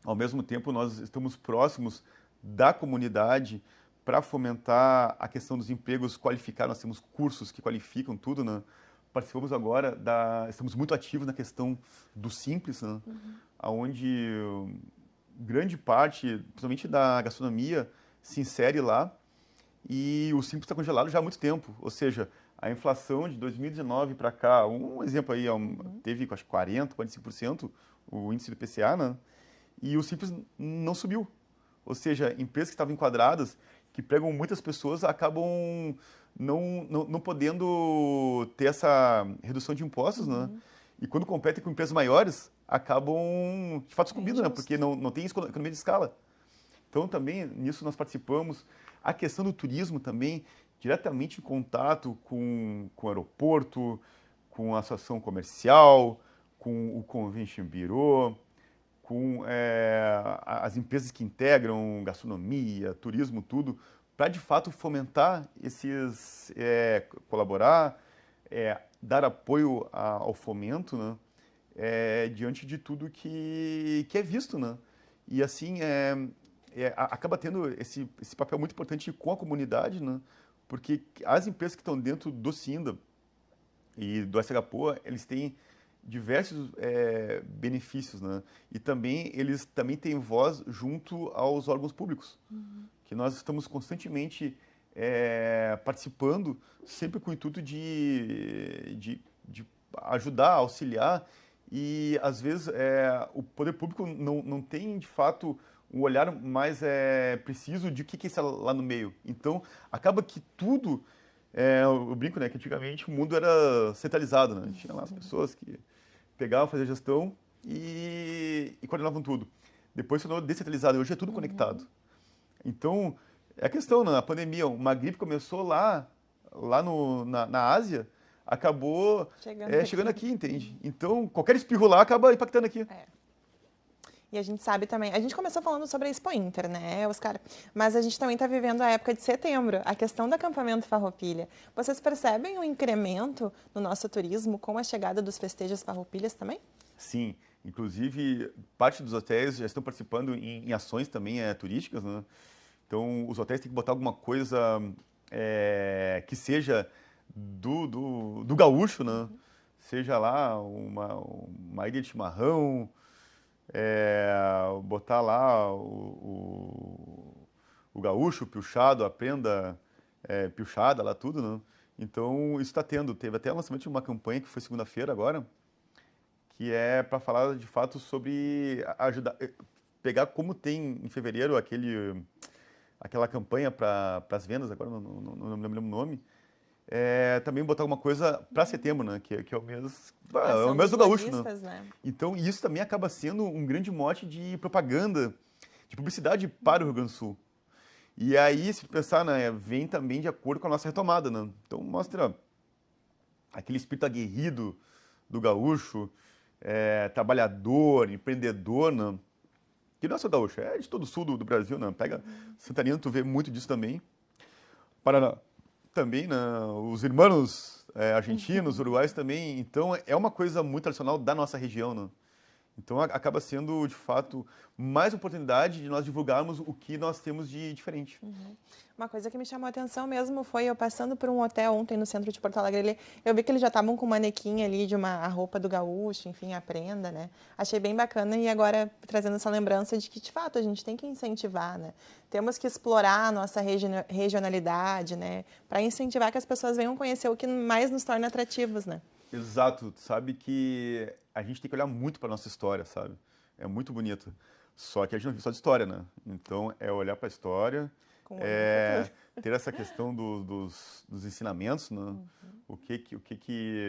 Ao mesmo tempo, nós estamos próximos da comunidade para fomentar a questão dos empregos qualificados. Nós temos cursos que qualificam tudo, né? Participamos agora, estamos muito ativos na questão do Simples, né? Onde grande parte, principalmente da gastronomia, se insere lá e o Simples está congelado já há muito tempo. Ou seja, a inflação de 2019 para cá, um exemplo aí, teve acho 40%, 45% o índice do IPCA, né? E o Simples não subiu. Ou seja, empresas que estavam enquadradas, que pregam muitas pessoas, acabam não podendo ter essa redução de impostos, né? E quando competem com empresas maiores, acabam, de fato, sucumbindo, né? Porque não tem economia de escala. Então, também, nisso nós participamos. A questão do turismo também, diretamente em contato com o aeroporto, com a associação comercial, com o Convention Bureau, com as empresas que integram gastronomia, turismo, tudo, para de fato fomentar esses, colaborar, dar apoio ao fomento, né, diante de tudo que é visto, né? E assim, acaba tendo esse papel muito importante com a comunidade, né? Porque as empresas que estão dentro do SINDA e do SHPO, eles têm diversos benefícios, né? E também eles também têm voz junto aos órgãos públicos, que nós estamos constantemente participando, sempre com o intuito de ajudar, auxiliar, e às vezes o poder público não tem de fato um olhar mais preciso de o que é isso lá no meio. Então, acaba que tudo... eu brinco, né, que antigamente o mundo era centralizado, né? Tinha lá as pessoas que pegavam, faziam gestão e coordenavam tudo. Depois se tornou descentralizado, hoje é tudo conectado. Então, é a questão, né? A pandemia, uma gripe começou lá na Ásia, acabou chegando aqui, entende? Então, qualquer espirro lá acaba impactando aqui. E a gente sabe também, a gente começou falando sobre a Expo Inter, né, Oscar? Mas a gente também está vivendo a época de setembro, a questão do acampamento Farroupilha. Vocês percebem um incremento no nosso turismo com a chegada dos festejos Farroupilhas também? Sim, inclusive parte dos hotéis já estão participando em ações também turísticas, né? Então, os hotéis têm que botar alguma coisa que seja do gaúcho, né? Seja lá uma ilha de chimarrão, botar lá o gaúcho, o piochado, a prenda piochada lá, tudo, né? Então, isso está tendo. Teve até o lançamento de uma campanha que foi segunda-feira agora, que é para falar de fato sobre ajudar, pegar como tem em fevereiro aquela campanha para as vendas, agora não me lembro o nome, também botar alguma coisa para setembro, né? Que é o mês do gaúcho, né? Então, isso também acaba sendo um grande mote de propaganda, de publicidade para o Rio Grande do Sul. E aí, se pensar, né, vem também de acordo com a nossa retomada, né? Então, mostra aquele espírito aguerrido do gaúcho, trabalhador, empreendedor, né? Que não é só gaúcho, é de todo o sul do Brasil, né? Pega Santa Catarina, tu vê muito disso também. Paraná também, né? Os irmãos argentinos, uruguaios também. Então, é uma coisa muito tradicional da nossa região, né? Então, acaba sendo, de fato, mais oportunidade de nós divulgarmos o que nós temos de diferente. Uma coisa que me chamou a atenção mesmo foi eu passando por um hotel ontem no centro de Porto Alegre. Eu vi que eles já estavam com um manequim ali de a roupa do gaúcho, enfim, a prenda, né? Achei bem bacana e agora trazendo essa lembrança de que, de fato, a gente tem que incentivar, né? Temos que explorar a nossa regionalidade, né? Para incentivar que as pessoas venham conhecer o que mais nos torna atrativos, né? Exato, tu sabe que a gente tem que olhar muito para nossa história, sabe? É muito bonito. Só que a gente não vive só de história, né? Então, é olhar para a história, Com o olho no futuro. ter essa questão dos ensinamentos, né? O que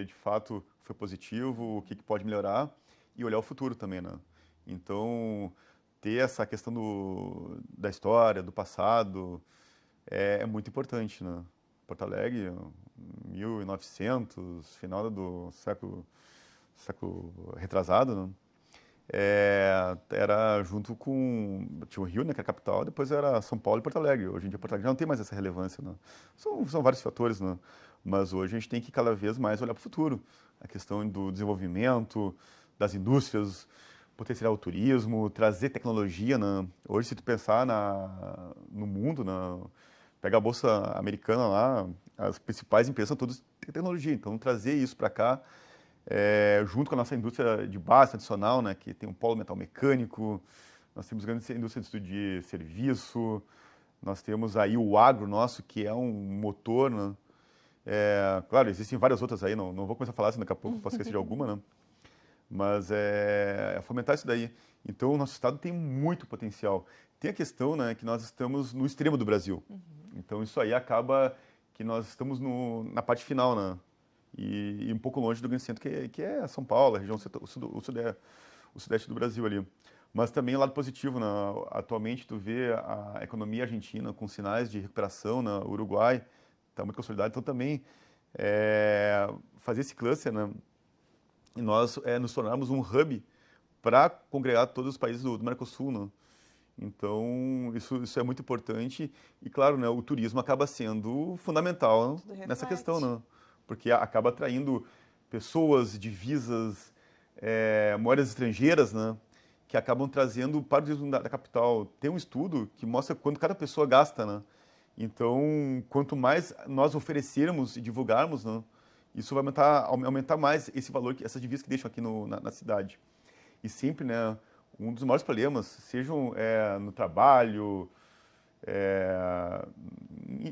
de fato foi positivo, o que pode melhorar e olhar o futuro também, né? Então, ter essa questão da história, do passado, é muito importante, né? Porto Alegre, 1900, final do século retrasado, né? Era junto com... Tinha o Rio, né, que era a capital, depois era São Paulo e Porto Alegre. Hoje em dia, Porto Alegre já não tem mais essa relevância, né? São vários fatores, né? Mas hoje a gente tem que cada vez mais olhar para o futuro. A questão do desenvolvimento, das indústrias, potencializar o turismo, trazer tecnologia, né? Hoje, se tu pensar no mundo, né? Pega a Bolsa Americana lá, as principais empresas são todas tecnologia. Então, trazer isso para cá, junto com a nossa indústria de base tradicional, né, que tem um polo metal mecânico, nós temos grandes indústrias de serviço, nós temos aí o agro nosso, que é um motor, né? Claro, existem várias outras aí, não vou começar a falar, assim, daqui a pouco posso esquecer de alguma, né? Mas fomentar isso daí. Então, o nosso estado tem muito potencial. Tem a questão, né, que nós estamos no extremo do Brasil. Então, isso aí acaba que nós estamos na parte final, né? E um pouco longe do grande centro, que é São Paulo, a região o sudeste do Brasil ali. Mas também o lado positivo, né? Atualmente tu vê a economia argentina com sinais de recuperação, né? O Uruguai está muito consolidado, então também fazer esse cluster, né? E nós nos tornarmos um hub para congregar todos os países do Mercosul, né? Então, isso é muito importante e, claro, né, o turismo acaba sendo fundamental nessa questão, né? Porque acaba atraindo pessoas, divisas, moedas estrangeiras, né? Que acabam trazendo para o turismo da capital. Tem um estudo que mostra quanto cada pessoa gasta, né? Então, quanto mais nós oferecermos e divulgarmos, né, isso vai aumentar mais esse valor, essas divisas que deixam aqui na cidade. E sempre, né, um dos maiores problemas, sejam no trabalho,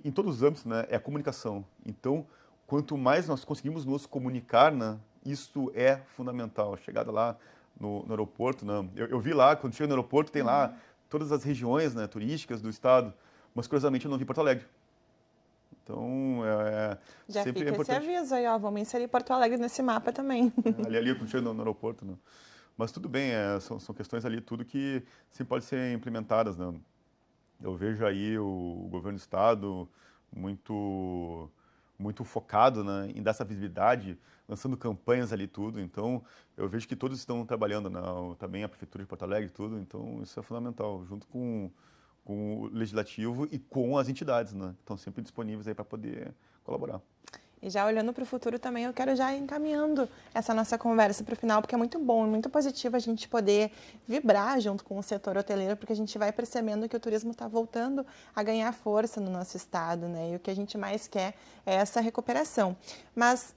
em todos os âmbitos, né, é a comunicação. Então, quanto mais nós conseguimos nos comunicar, né, isso é fundamental. A chegada lá no aeroporto, né, eu vi lá, quando chega no aeroporto, tem lá todas as regiões, né, turísticas do estado, mas, curiosamente, eu não vi Porto Alegre. Então, já sempre fica é importante. esse aviso aí, ó, vamos inserir Porto Alegre nesse mapa também. Ali quando chega no aeroporto, né? Mas tudo bem, são questões ali, tudo que sempre pode ser implementadas, né? Eu vejo aí o governo do estado muito focado, né, em dar essa visibilidade, lançando campanhas ali tudo. Então, eu vejo que todos estão trabalhando, né? Também a prefeitura de Porto Alegre tudo. Então, isso é fundamental, junto com o legislativo e com as entidades, né? Que estão sempre disponíveis aí para poder colaborar. E já olhando para o futuro também, eu quero já ir encaminhando essa nossa conversa para o final, porque é muito bom, muito positivo a gente poder vibrar junto com o setor hoteleiro, porque a gente vai percebendo que o turismo está voltando a ganhar força no nosso estado, né? E o que a gente mais quer é essa recuperação. Mas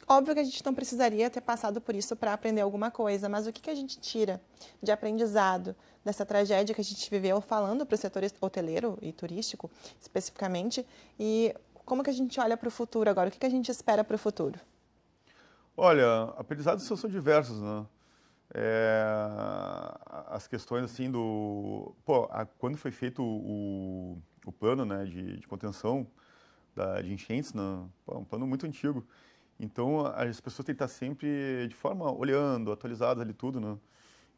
óbvio que a gente não precisaria ter passado por isso para aprender alguma coisa, mas o que a gente tira de aprendizado dessa tragédia que a gente viveu, falando para o setor hoteleiro e turístico especificamente, e como que a gente olha para o futuro agora? O que a gente espera para o futuro? Olha, aprendizados são diversos, né? As questões assim quando foi feito o plano, né, de contenção de enchentes, né? Um plano muito antigo. Então as pessoas têm que estar sempre de forma olhando, atualizadas ali tudo, né?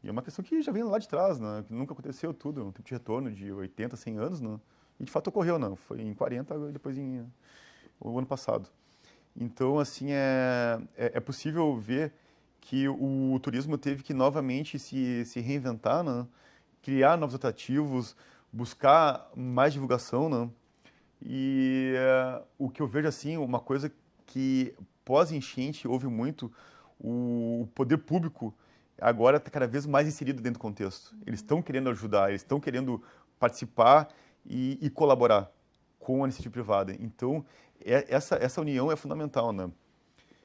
E é uma questão que já vem lá de trás, né? Que nunca aconteceu tudo, um tempo de retorno de 80, 100 anos, né? E de fato ocorreu, não. Foi em 40 e depois o ano passado. Então, assim, é possível ver que o turismo teve que novamente se reinventar, né? Criar novos atrativos, buscar mais divulgação, né? E o que eu vejo assim, uma coisa que pós-enchente houve muito, o poder público agora está cada vez mais inserido dentro do contexto. Eles estão querendo ajudar, eles estão querendo participar e colaborar com a iniciativa privada. Então, essa união é fundamental, né?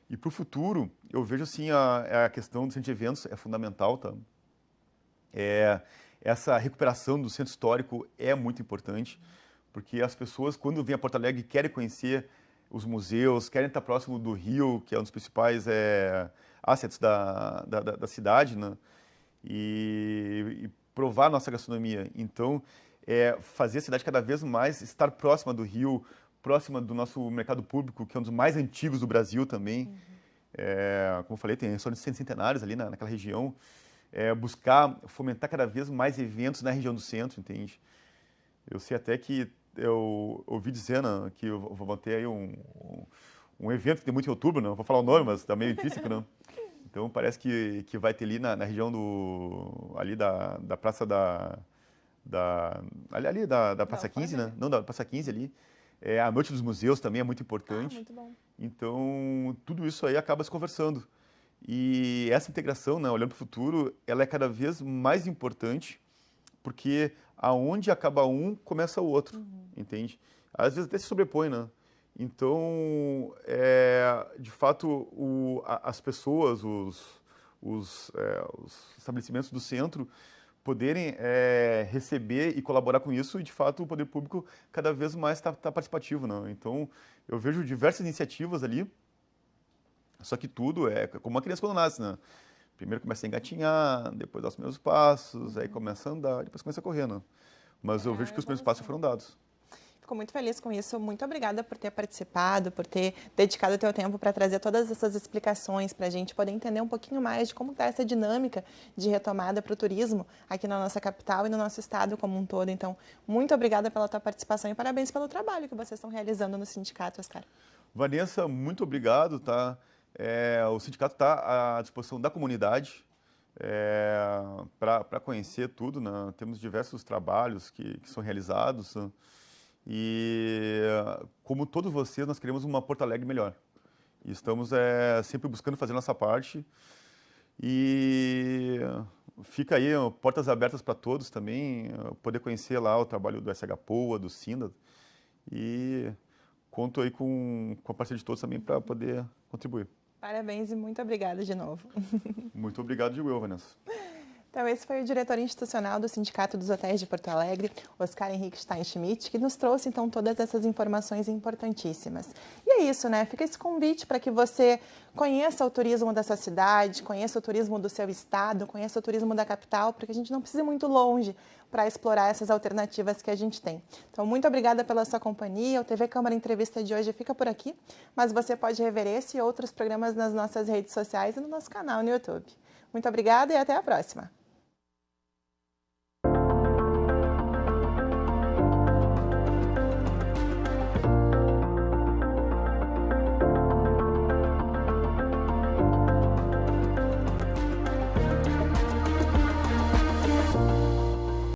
E para o futuro, eu vejo assim, a questão do centro de eventos é fundamental, tá? Essa recuperação do centro histórico é muito importante, porque as pessoas, quando vêm a Porto Alegre, querem conhecer os museus, querem estar próximo do Rio, que é um dos principais assets da cidade, né? E provar a nossa gastronomia. Então, fazer a cidade cada vez mais estar próxima do Rio, próxima do nosso mercado público, que é um dos mais antigos do Brasil também. Como eu falei, tem restaurantes centenários ali naquela região. Buscar fomentar cada vez mais eventos na região do centro, entende? Eu sei até que eu ouvi dizer, né, que eu vou ter aí um evento que tem muito em outubro, não vou falar o nome, mas está meio intrínseco, né? Então parece que vai ter ali na região ali da Praça ali da Praça 15, né? Não, da Praça 15 ali. A Noite dos Museus também é muito importante. Muito bom. Então, tudo isso aí acaba se conversando. E essa integração, né, olhando para o futuro, ela é cada vez mais importante, porque aonde acaba um, começa o outro, entende? Às vezes até se sobrepõe, né? Então, de fato, as pessoas, os estabelecimentos do centro poderem receber e colaborar com isso, e de fato o poder público cada vez mais está participativo, né? Então, eu vejo diversas iniciativas ali, só que tudo é como uma criança quando nasce, né? Primeiro começa a engatinhar, depois dá os primeiros passos, aí começa a andar, depois começa a correr, né? Mas eu vejo que os primeiros passos foram dados. Fico muito feliz com isso. Muito obrigada por ter participado, por ter dedicado o teu tempo para trazer todas essas explicações para a gente poder entender um pouquinho mais de como está essa dinâmica de retomada para o turismo aqui na nossa capital e no nosso estado como um todo. Então, muito obrigada pela tua participação e parabéns pelo trabalho que vocês estão realizando no sindicato, Oscar. Vanessa, muito obrigado, tá? O sindicato está à disposição da comunidade para conhecer tudo, né? Temos diversos trabalhos que são realizados, né? E, como todos vocês, nós queremos uma Porto Alegre melhor. E estamos sempre buscando fazer nossa parte. E fica aí portas abertas para todos também, poder conhecer lá o trabalho do SHPoa, do SINDA. E conto aí com a parceria de todos também para poder contribuir. Parabéns e muito obrigada de novo. Muito obrigado, digo eu, Vanessa. Então, esse foi o diretor institucional do Sindicato dos Hotéis de Porto Alegre, Oscar Henrique Steinschmidt, que nos trouxe, então, todas essas informações importantíssimas. E é isso, né? Fica esse convite para que você conheça o turismo da sua cidade, conheça o turismo do seu estado, conheça o turismo da capital, porque a gente não precisa ir muito longe para explorar essas alternativas que a gente tem. Então, muito obrigada pela sua companhia. O TV Câmara Entrevista de hoje fica por aqui, mas você pode rever esse e outros programas nas nossas redes sociais e no nosso canal no YouTube. Muito obrigada e até a próxima!